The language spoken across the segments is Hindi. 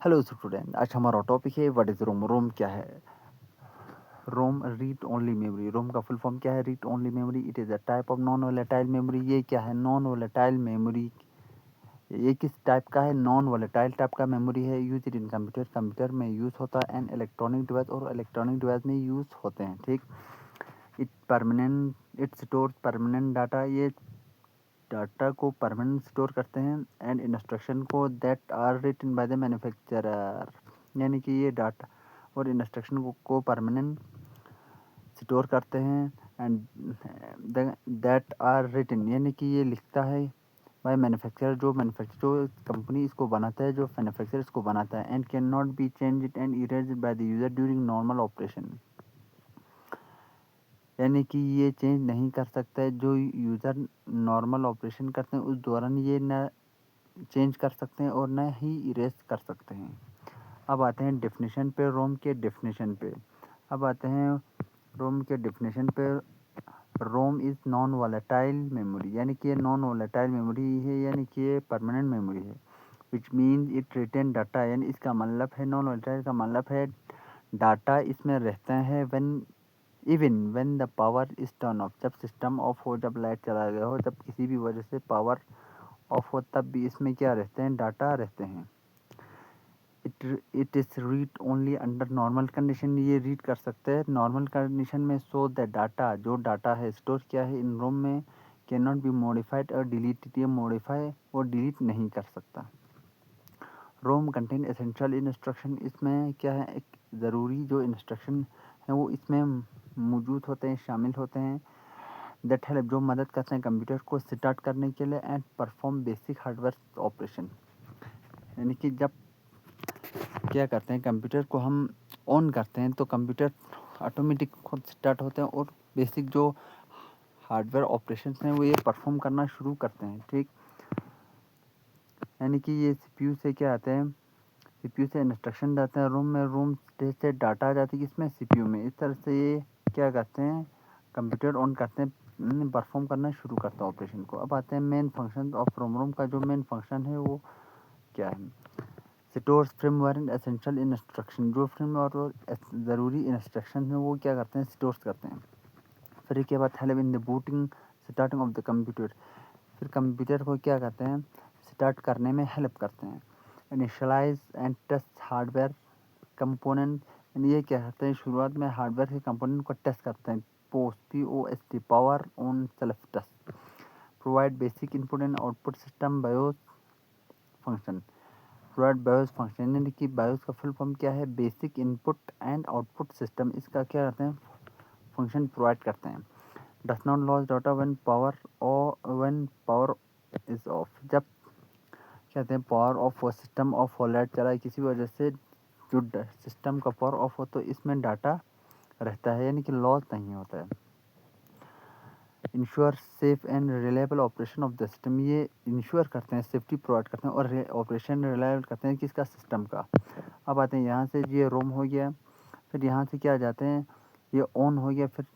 हेलो स्टूडेंट, आज हमारा टॉपिक है व्हाट इज़ रोम। रोम क्या है? रोम रीड ओनली मेमोरी। रोम का फुल फॉर्म क्या है? Read only memory. It is a type of non volatile memory. ये क्या है? Non volatile memory. ये किस टाइप का है? नॉन वोलेटाइल टाइप का मेमोरी है। Use in computer. कंप्यूटर में यूज़ होता है एंड इलेक्ट्रॉनिक डिवाइस, और इलेक्ट्रॉनिक डिवाइस में यूज़ होते हैं। ठीक। It store permanent data. ये डाटा को परमानेंट स्टोर करते हैं एंड इंस्ट्रक्शन को that are written by the manufacturer. यानी कि ये डाटा और इंस्ट्रक्शन को परमानेंट स्टोर करते हैं एंड दैट आर रिटन, यानी कि ये लिखता है बाय मैन्युफैक्चरर, जो कंपनी इसको बनाता है, जो मैन्युफैक्चरर इसको बनाता है, and can not be change it and erase bye the user during normal operation. यानी कि ये चेंज नहीं कर सकता है। जो यूज़र नॉर्मल ऑपरेशन करते हैं उस दौरान ये न चेंज कर सकते हैं और न ही इरेज कर सकते हैं। अब आते हैं डेफिनेशन पे, रोम के डेफिनेशन पे। अब आते हैं रोम के डेफिनेशन पे। ROM is non volatile memory, यानी कि ये नॉन वोलेटाइल मेमोरी है, यानी कि ये परमानेंट मेमोरी है। Which means it retain data, यानी इसका मतलब है, नॉन वोलेटाइल का मतलब है डाटा इसमें रहता है when even when the power is turn off. जब सिस्टम ऑफ हो, जब लाइट चला गया हो, जब किसी भी वजह से पावर ऑफ हो, तब भी इसमें क्या रहते हैं? डाटा रहते हैं। It is read only under normal condition. ये रीड कर सकते हैं नॉर्मल कंडीशन में। सो द डाटा, जो डाटा है स्टोर किया है इन रोम में, कैन नॉट बी मॉडिफाइड और डिलीटेड। ये मॉडिफाई और डिलीट नहीं कर सकता। रोम कंटेन एसेंशियल इंस्ट्रक्शन। इसमें क्या है? एक ज़रूरी जो इंस्ट्रक्शन है वो इसमें मौजूद होते हैं, शामिल होते हैं। दैट हेल्प, जो मदद करते हैं कंप्यूटर को स्टार्ट करने के लिए and perform basic hardware operation. यानी कि जब क्या करते हैं, कंप्यूटर को हम ऑन करते हैं तो कंप्यूटर ऑटोमेटिक खुद स्टार्ट होते हैं और बेसिक जो हार्डवेयर ऑपरेशंस हैं वो ये परफॉर्म करना शुरू करते हैं। ठीक। यानी कि ये सीपीयू से क्या आते हैं? सीपीयू से इंस्ट्रक्शन जाते हैं रूम में, रूम से डाटा आ जाती है इसमें सीपीयू में। इस तरह से ये क्या करते हैं? कंप्यूटर ऑन करते हैं, परफॉर्म करना शुरू करता है ऑपरेशन को। अब आते हैं मेन फंक्शन ऑफ रोम। रोम का जो मेन फंक्शन है वो क्या है? Stores firmware and essential instruction. जो फर्मवेयर और ज़रूरी इंस्ट्रक्शन है वो क्या करते हैं? स्टोर्स करते हैं। फिर इसके बाद help in the booting starting of the computer. फिर कंप्यूटर को क्या करते हैं? स्टार्ट करने में हेल्प करते हैं। Initialise and test hardware component. ये क्या करते हैं? शुरुआत में हार्डवेयर के कंपोनेंट को टेस्ट करते हैं। Post POST, power on self test. Provide basic input and output system BIOS function. Provide BIOS function, यानी कि बायोस का फुल फॉर्म क्या है? Basic input and output system. इसका क्या करते हैं? फंक्शन प्रोवाइड करते हैं। Does not loss data when power is off. जब कहते हैं पावर ऑफ हो, सिस्टम ऑफ हो, लाइट चला है, किसी वजह से जो सिस्टम का पावर ऑफ हो तो इसमें डाटा रहता है, यानी कि लॉस नहीं होता है। Ensure safe and reliable operation of the system. ये इंश्योर करते हैं, सेफ्टी प्रोवाइड करते हैं और ऑपरेशन रिलायबल करते हैं किसका? सिस्टम का। अब आते हैं यहाँ से, ये रोम हो गया। फिर यहाँ से क्या जाते हैं? ये ऑन हो गया। फिर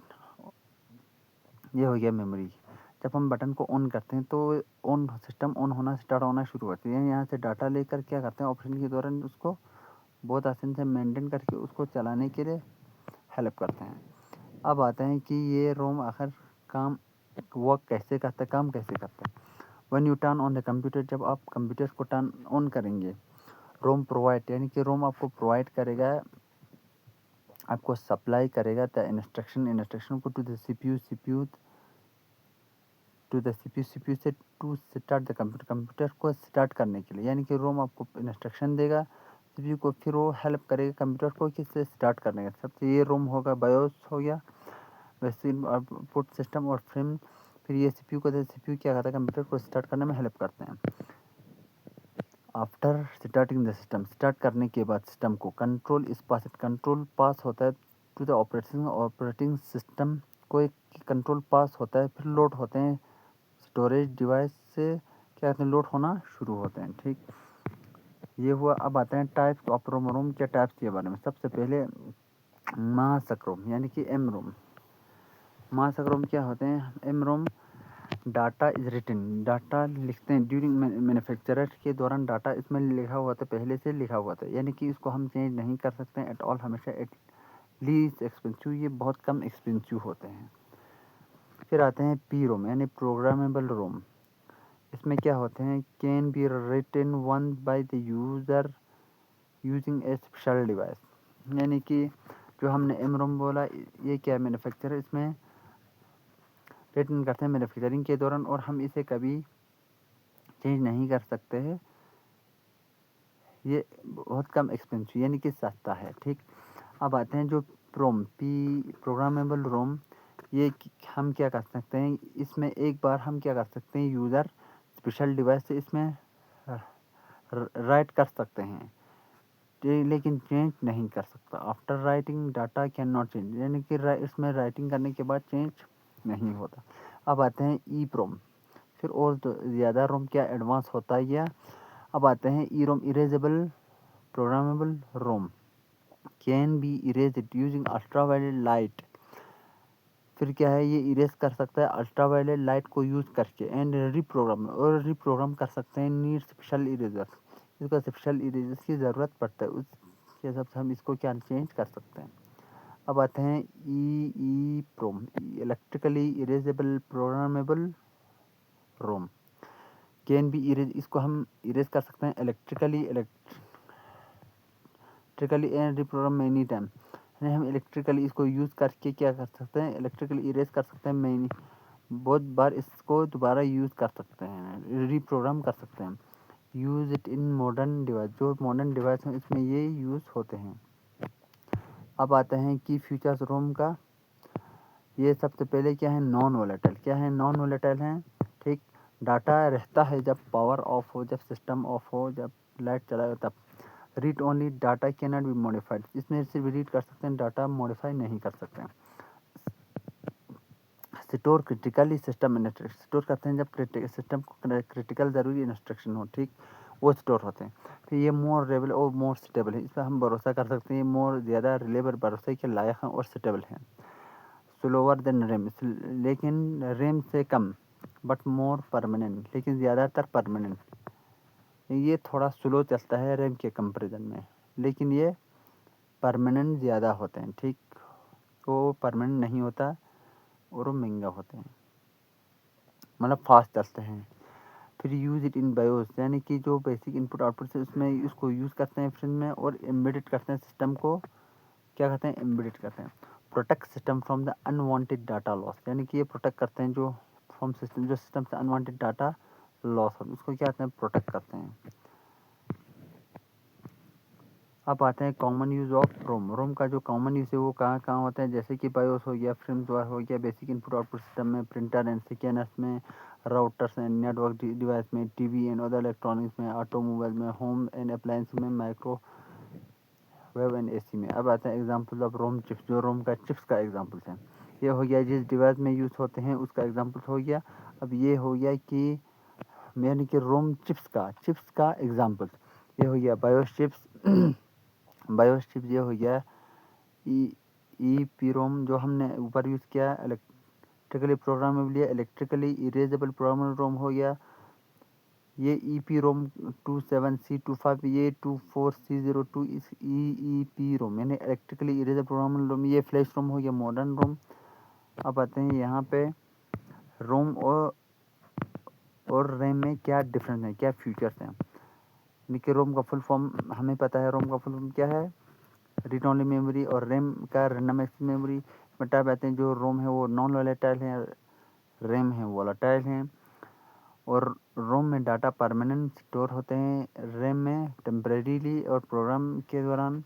ये हो गया मेमोरी। जब हम बटन को ऑन करते हैं तो ऑन सिस्टम ऑन होना, स्टार्ट होना शुरू होती है। यहाँ से डाटा लेकर क्या करते हैं? ऑपरेशन के दौरान उसको बहुत आसानी से मेंटेन करके उसको चलाने के लिए हेल्प करते हैं। अब आते हैं कि ये रोम आखिर काम वर्क कैसे करता है, काम कैसे करता है। One U turn on the computer, जब आप कंप्यूटर को टर्न ऑन करेंगे, रोम प्रोवाइड, यानी कि रोम आपको प्रोवाइड करेगा, आपको सप्लाई करेगा द इंस्ट्रक्शन को टू द सीपीयू सीपीयू से टू स्टार्ट द कंप्यूटर को स्टार्ट करने के लिए। यानी कि रोम आपको इंस्ट्रक्शन देगा सीपीयू को, फिर वो हेल्प करेगा कंप्यूटर को किससे स्टार्ट करने का। सबसे ये रोम होगा, बायोस हो गया, वैसे आउटपुट सिस्टम और फ्रेम। फिर ये सीपीयू को सीपीयू क्या करता है? कंप्यूटर को स्टार्ट करने में हेल्प करते हैं। After starting the system, start करने के बाद सिस्टम को कंट्रोल इस पास, कंट्रोल पास होता है टू द ऑपरेटिंग सिस्टम को, एक कंट्रोल पास होता है। फिर लोड होते हैं स्टोरेज डिवाइस से, क्या कहते हैं? लोड होना शुरू होते हैं। ठीक। ये हुआ। अब आते हैं टाइप्स ऑफ रोम। रोम के टाइप्स के बारे में। सबसे पहले मास्क रोम, यानी कि एम रोम। मास्क रोम क्या होते हैं? M ROM data is written, data लिखते हैं ड्यूरिंग मैन्युफैक्चरर के दौरान डाटा इसमें लिखा हुआ था, पहले से लिखा हुआ था, यानी कि इसको हम चेंज नहीं कर सकते एट ऑल, हमेशा एट लीस्ट एक्सपेंसिव, ये बहुत कम एक्सपेंसिव होते हैं। फिर आते हैं पी रोम यानी प्रोग्रामेबल रोम। इसमें क्या होते हैं, can be written one by the user using a special device, यानी कि जो हमने एम रोम बोला ये क्या मैन्युफैक्चरर इसमें रिटन करते हैं मैन्युफैक्चरिंग के दौरान, और हम इसे कभी चेंज नहीं कर सकते हैं, ये बहुत कम एक्सपेंसिव यानी कि सस्ता है। ठीक, अब आते हैं जो प्रोग्रामेबल रोम, ये हम क्या कर सकते हैं, इसमें एक बार हम क्या कर सकते हैं, यूज़र स्पेशल डिवाइस से इसमें राइट कर सकते हैं, लेकिन चेंज नहीं कर सकता। After writing data can not change, यानी कि इसमें राइटिंग करने के बाद चेंज नहीं होता। अब आते हैं ई प्रोम, फिर और तो ज़्यादा रोम क्या एडवांस होता है यह। अब आते हैं E ROM erasable programmable ROM, can be erased using ultraviolet light, फिर क्या है ये इरेज कर सकता है अल्ट्रावायलेट लाइट को यूज़ करके, एंड रिप्रोग्राम कर सकते हैं, नीड स्पेशल इरेजर, इसको स्पेशल इरेजर की ज़रूरत पड़ता है, उसके हिसाब से हम इसको क्या चेंज कर सकते हैं। अब आते हैं E PROM electrically erasable programmable ROM, can be erase, इसको हम इरेज कर सकते हैं electrically and reprogram many time, यानी हम इलेक्ट्रिकली इसको यूज़ करके क्या कर सकते हैं, इलेक्ट्रिकली इरेज कर सकते हैं, मैनी बहुत बार इसको दोबारा यूज़ कर सकते हैं, रिप्रोग्राम कर सकते हैं। Use it in modern device, जो मॉडर्न डिवाइस हैं इसमें ये यूज़ होते हैं। अब आते हैं कि फीचर्स रोम का, ये सबसे पहले क्या है, नॉन वोलेटाइल, क्या है नॉन वोलेटाइल है। ठीक, डाटा रहता है जब पावर ऑफ हो, जब सिस्टम ऑफ हो, जब लाइट चला हो तब। Read only data can not be modified, इसमें सिर्फ रीड कर सकते हैं, डाटा मॉडिफाई नहीं कर सकते हैं। Store critically system instruction, store करते हैं जब सिस्टम को क्रिटिकल ज़रूरी इंस्ट्रक्शन हो, ठीक, वो स्टोर होते हैं। फिर ये मोर रेबल और मोर स्टेबल है, इस पर हम भरोसा कर सकते हैं, मोर ज़्यादा रिलेबल भरोसे के लायक हैं और स्टेबल हैं। स्लोअर देन रैम, लेकिन रैम से कम, बट मोर परमानेंट, लेकिन ज़्यादातर परमानेंट, ये थोड़ा स्लो चलता है रैम के कंपेरिजन में, लेकिन ये परमानेंट ज़्यादा होते हैं। ठीक, वो परमानेंट नहीं होता और वो महंगा होते हैं, मतलब फास्ट चलते हैं। फिर यूज़ इट इन बायोस, यानी कि जो बेसिक इनपुट आउटपुट है उसमें इसको यूज़ करते हैं फ्रिज में, और एम्बेडेड करते हैं सिस्टम को, क्या कहते हैं, एम्बेडेड करते हैं। Protect system from the unwanted data loss, यानी कि ये प्रोटेक्ट करते हैं जो फ्रॉम सिस्टम, जो सिस्टम से अनवांटेड डाटा लॉस हो, उसको क्या कहते हैं, प्रोटेक्ट करते हैं। अब आते हैं कॉमन यूज़ ऑफ रोम, रोम का जो कॉमन यूज़ है वो कहाँ कहाँ होता है, जैसे कि बायोस हो गया, फ्रेमवेयर हो गया, बेसिक इनपुट आउटपुट सिस्टम में, प्रिंटर एंड स्कैनर्स में, राउटर्स एंड नेटवर्क डिवाइस में, टीवी एंड अदर इलेक्ट्रॉनिक्स में, ऑटोमोबाइल में, होम एंड अप्लायंस में, माइक्रोवेव एंड एसी में। अब आते हैं एग्जांपल ऑफ रोम चिप्स, जो रोम का चिप्स का एग्जांपल है, ये हो गया जिस डिवाइस में यूज़ होते हैं उसका एग्जांपल हो गया। अब ये हो गया कि यानी कि रोम चिप्स का एग्जांपल, ये हो गया बायोस चिप्स बायोस चिप्स, ये हो गया ई पी रोम जो हमने ऊपर यूज़ किया, इलेक्ट्रिकली प्रोग्रामेबल या इलेक्ट्रिकली इरेजेबल प्रोग्रामेबल रोम हो गया। ये ई पी रोम 27C25, ये 24C02, इस ई पी रोम यानी इलेक्ट्रिकली इरेजेबल प्रोग्रामेबल रोम, ये फ्लैश रोम हो गया मॉडर्न रोम। अब आते हैं यहाँ पे रोम और रैम में क्या डिफरेंस है, क्या फीचर्स हैं। यानी कि रोम का फुल फॉर्म हमें पता है, रोम का फुल फॉर्म क्या है, रीड ओनली मेमोरी, और रैम का रैंडम एक्सेस मेमोरी। इसमें टाइप आते हैं, जो रोम है वो नॉन वोलेटाइल है, रैम है वोलेटाइल है। और रोम में डाटा परमानेंट स्टोर होते हैं, रैम में टेम्परेरीली और प्रोग्राम के दौरान।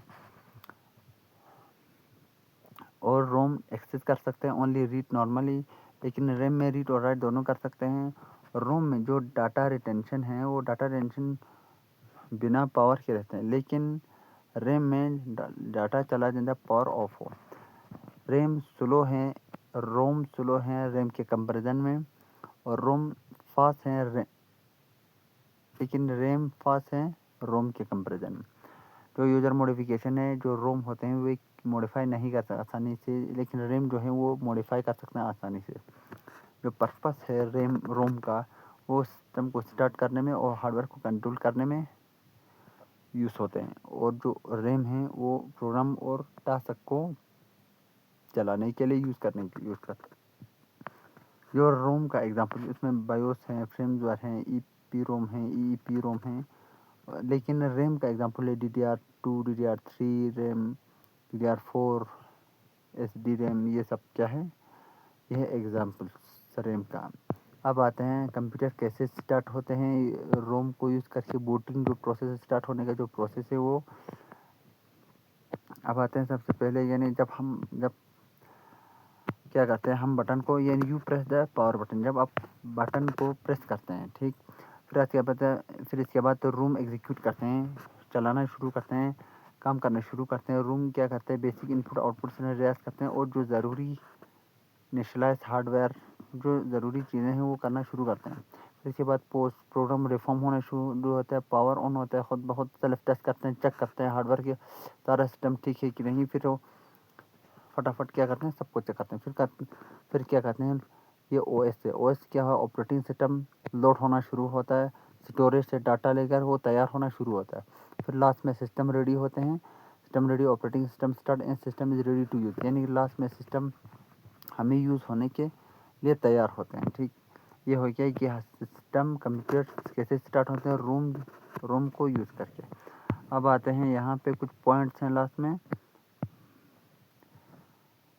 और रोम एक्सेस कर सकते हैं ओनली रीड नॉर्मली, लेकिन रैम में रीड और राइट दोनों कर सकते हैं। रोम में जो डाटा रिटेंशन है वो डाटा रिटेंशन बिना पावर के रहते हैं, लेकिन रैम में डाटा चला जाता पावर ऑफ हो। रैम स्लो है, रोम स्लो है रैम के कंपैरिजन में, और रोम फास्ट है लेकिन रैम फास्ट है रोम के कंपैरिजन में। जो यूज़र मॉडिफिकेशन है, जो रोम होते हैं वे मॉडिफाई नहीं कर सकते आसानी से, लेकिन रैम जो है वो मॉडिफाई कर सकते हैं आसानी से। जो पर्पस है रोम का, वो सिस्टम को स्टार्ट करने में और हार्डवेयर को कंट्रोल करने में यूज़ होते हैं, और जो रैम है वो प्रोग्राम और टास्क को चलाने के लिए यूज़ करते हैं। जो रोम का एग्जांपल, इसमें बायोस हैं, फ्रेमवेयर हैं, ईपी रोम हैं, ईईपी रोम हैं, लेकिन रैम का एग्जांपल है DDR2, DDR3 RAM, DDR4 SD RAM. ये सब क्या है, यह एग्जांपल्स रैम का। अब आते हैं कंप्यूटर कैसे स्टार्ट होते हैं। रोम को यूज़ करके बूटिंग जो प्रोसेस स्टार्ट होने का जो प्रोसेस है वो। अब आते हैं सबसे पहले, यानी जब क्या करते हैं हम बटन को, यानी you press the power button, जब आप बटन को प्रेस करते हैं, ठीक, फिर इसके बाद तो रूम एग्जीक्यूट करते हैं, चलाना शुरू करते हैं, काम करना शुरू करते हैं। रूम क्या करते हैं, बेसिक इनपुट आउटपुट से रियाज करते हैं, और जो ज़रूरी इनिशियलाइज हार्डवेयर, जो ज़रूरी चीज़ें हैं वो करना शुरू करते हैं। फिर इसके बाद पोस्ट प्रोग्राम रिफॉर्म होना शुरू होता है, पावर ऑन होता है, खुद बहुत सेल्फ टेस्ट करते हैं, चेक करते हैं हार्डवेयर के सारा सिस्टम ठीक है कि नहीं। फिर वो फटाफट क्या करते हैं, सबको चेक करते हैं। फिर क्या करते हैं, ये ओएस है। ओएस क्या है, ऑपरेटिंग सिस्टम लोड होना शुरू होता है, स्टोरेज से डाटा लेकर वो तैयार होना शुरू होता है। फिर लास्ट में सिस्टम रेडी होते हैं, system ready, operating system start and system is ready to use, यानी लास्ट में सिस्टम हमें यूज़ होने के लिए तैयार होते हैं, ठीक। ये हो गया कि सिस्टम कंप्यूटर कैसे स्टार्ट होते हैं रोम को यूज़ करके। अब आते हैं यहाँ पे कुछ पॉइंट्स हैं लास्ट में,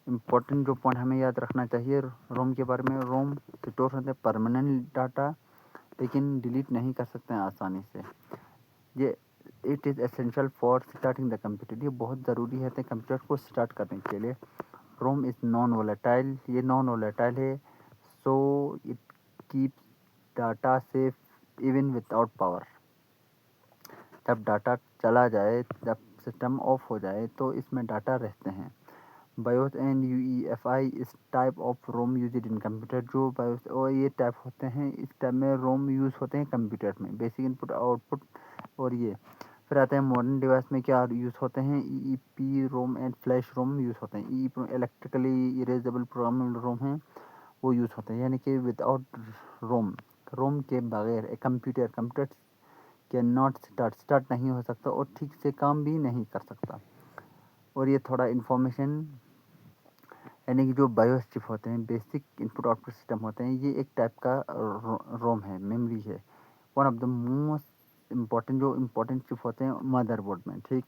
इम्पोर्टेंट जो पॉइंट हमें याद रखना चाहिए रोम के बारे में। रोम स्टोर होते हैं परमानेंट डाटा, लेकिन डिलीट नहीं कर सकते हैं आसानी से। ये it is essential for starting the computer, ये बहुत ज़रूरी है कंप्यूटर को स्टार्ट करने के लिए। रोम इज़ नॉन वोलेटाइल, ये नॉन वोलेटाइल है, so it keeps data safe even without power. जब डाटा चला जाए, जब सिस्टम ऑफ हो जाए, तो इसमें डाटा रहते हैं। बायोस एंड UEFI इस type of ROM use in computer, जो बायोस और ये टाइप होते हैं, इस टाइप में रोम यूज़ होते हैं कंप्यूटर में, बेसिक इनपुट आउटपुट। और ये फिर आते हैं मॉडर्न डिवाइस में क्या यूज़ होते हैं, EEP ROM and flash ROM use होते हैं। EEP electrically erasable programmable ROM हैं, वो यूज़ होते हैं, यानी कि विदाउट रोम के बगैर एक कंप्यूटर कैन नॉट स्टार्ट नहीं हो सकता, और ठीक से काम भी नहीं कर सकता। और ये थोड़ा इन्फॉर्मेशन, यानी कि जो बायोस चिप होते हैं, बेसिक इनपुट आउटपुट सिस्टम होते हैं, ये एक टाइप का रोम है, मेमोरी है। One of the most important chip होते हैं मदरबोर्ड में, ठीक।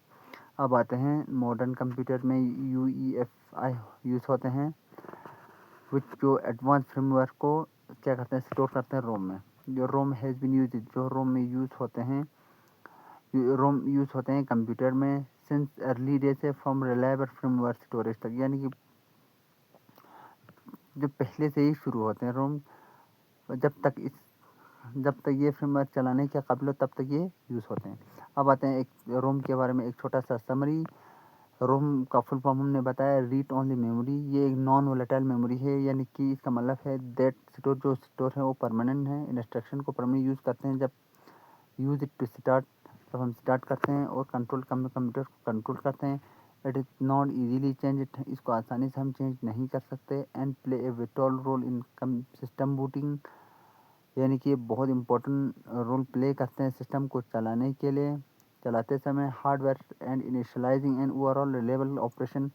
अब आते हैं मॉडर्न कंप्यूटर में UEFI यूज़ होते हैं, विच जो एडवांस फर्मवेयर को क्या करते हैं, स्टोर करते हैं रोम में। जो रोम हैज़ बीन यूज, जो रोम में यूज़ होते हैं कंप्यूटर में सिंस अर्ली डेज से, फ्रॉम रिलायबल फर्मवेयर स्टोरेज तक, यानी कि जो पहले से ही शुरू होते हैं रोम, जब तक ये फर्मवेयर चलाने के काबिल हो, तब तक ये यूज़ होते हैं। अब आते हैं एक रोम के बारे में एक छोटा सा समरी। रोम का फुल फॉर्म हमने बताया, रीड ओनली मेमोरी। ये एक नॉन वोलेटाइल मेमोरी है, यानी कि इसका मतलब है दैट स्टोर है वो परमानेंट है। इंस्ट्रक्शन को परमानेंट यूज़ करते हैं, जब यूज इट टू स्टार्ट, जब हम स्टार्ट करते हैं, और कंप्यूटर को कंट्रोल करते हैं। It is not easily change, इसको आसानी से हम चेंज नहीं कर सकते। And play a vital role in system booting, यानी कि बहुत इम्पोर्टेंट रोल प्ले करते हैं सिस्टम को चलाते समय। Hardware and initialising and overall reliable operation,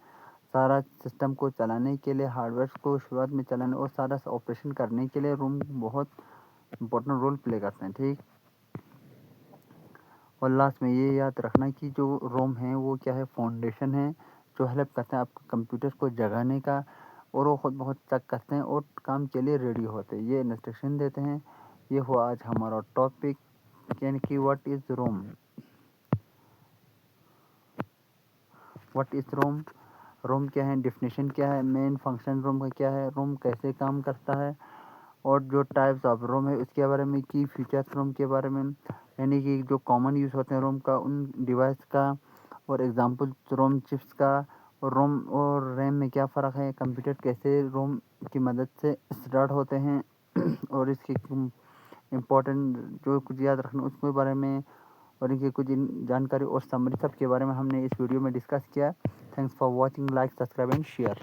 सारा सिस्टम को चलाने के लिए, हार्डवेयर को शुरुआत में चलाने और सारा ऑपरेशन करने के लिए रोम बहुत इम्पोर्टेंट रोल प्ले करते हैं, ठीक। और लास्ट में ये याद रखना कि जो रोम है वो क्या है, फाउंडेशन है, जो हेल्प करते हैं आपको कंप्यूटर को जगाने का, और वो खुद बहुत चेक करते हैं और काम के लिए रेडी होते हैं, ये इंस्ट्रक्शन देते हैं। ये हुआ आज हमारा टॉपिक, यानी कि व्हाट इज़ रोम। रोम क्या है, डेफिनेशन क्या है, मेन फंक्शन रोम का क्या है, रोम कैसे काम करता है, और जो टाइप्स ऑफ रोम है उसके बारे में, की फीचर्स रोम के बारे में, यानी कि जो कॉमन यूज़ होते हैं रोम का, उन डिवाइस का, और एग्जांपल रोम चिप्स का, और रोम और रैम में क्या फ़र्क है, कंप्यूटर कैसे रोम की मदद से स्टार्ट होते हैं और इसकी इम्पोर्टेंट जो कुछ याद रखना उसके बारे में, और इनकी कुछ जानकारी और समरी सब के बारे में हमने इस वीडियो में डिस्कस किया। Thanks for watching, like, subscribe and share.